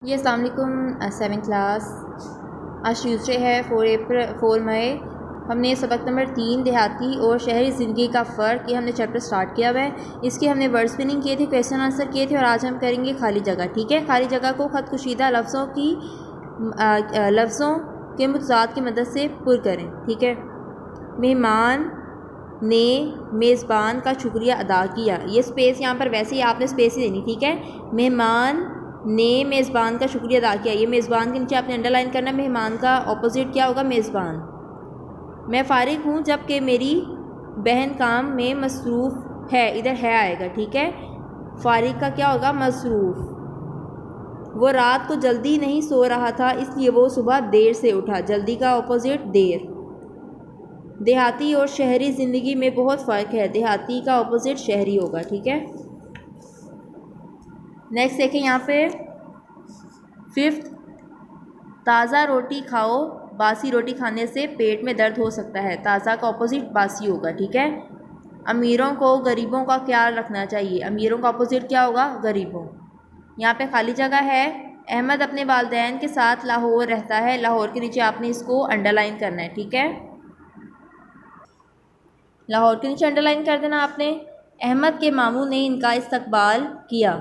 ये अस्सलाम वालेकुम 7th क्लास। आज ट्यूसडे है 4 मई। हमने सबक नंबर 3 देहाती और शहरी ज़िंदगी का फ़र्क, ये हमने चैप्टर स्टार्ट किया हुआ है। इसके हमने वर्ड स्पिनिंग किए थे, क्वेश्चन आंसर किए थे और आज हम करेंगे खाली जगह। ठीक है, खाली जगह को ख़त कुशीदा लफ्ज़ों के मुतज़ाद की मदद से पुर करें। ठीक है, मेहमान ने मेज़बान का शुक्रिया अदा किया। ये स्पेस यहाँ पर वैसे ही आपने स्पेस ही देनी। ठीक है, मेहमान ने मेज़बान का शुक्रिया अदा किया। ये मेज़बान के नीचे आपने अंडरलाइन करना है। मेहमान का ऑपोजिट क्या होगा? मेज़बान। मैं फ़ारिग हूँ जबकि मेरी बहन काम में मसरूफ़ है। इधर है आएगा। ठीक है, फ़ारिग का क्या होगा? मसरूफ़। वो रात को जल्दी नहीं सो रहा था, इसलिए वो सुबह देर से उठा। जल्दी का ऑपोजिट देर। देहाती और शहरी ज़िंदगी में बहुत फ़र्क है। देहाती का ऑपोजिट शहरी होगा। ठीक है, नेक्स्ट देखें यहाँ पे 5th, ताज़ा रोटी खाओ, बासी रोटी खाने से पेट में दर्द हो सकता है। ताज़ा का ऑपोजिट बासी होगा। ठीक है, अमीरों को गरीबों का ख्याल रखना चाहिए। अमीरों का ऑपोजिट क्या होगा? गरीबों। यहाँ पे खाली जगह है। अहमद अपने वालिदैन के साथ लाहौर रहता है। लाहौर के नीचे आपने इसको अंडरलाइन करना है। ठीक है, लाहौर के नीचे अंडरलाइन कर देना आपने। अहमद के मामू ने इनका इस्तकबाल किया।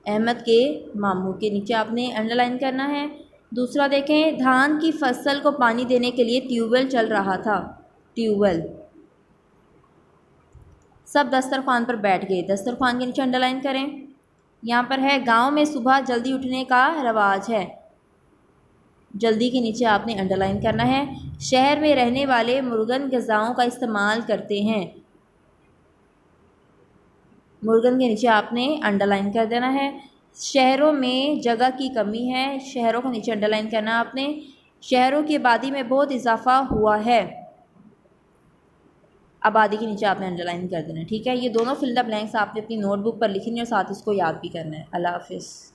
अहमद के मामू के नीचे आपने अंडरलाइन करना है। दूसरा देखें, धान की फसल को पानी देने के लिए ट्यूबवेल चल रहा था। ट्यूबवेल। सब दस्तरखान पर बैठ गए। दस्तरखान के नीचे अंडरलाइन करें। यहाँ पर है, गांव में सुबह जल्दी उठने का रवाज है। जल्दी के नीचे आपने अंडरलाइन करना है। शहर में रहने वाले मुर्गन ग़िज़ाओं का इस्तेमाल करते हैं। मुर्गन के नीचे आपने अंडरलाइन कर देना है। शहरों में जगह की कमी है। शहरों के नीचे अंडरलाइन करना आपने। शहरों की आबादी में बहुत इजाफा हुआ है। आबादी के नीचे आपने अंडरलाइन कर देना। ठीक है, ये दोनों फिल द ब्लैंक्स आपने अपनी नोटबुक पर लिखनी है और साथ इसको याद भी करना है। अल्लाह हाफिज़।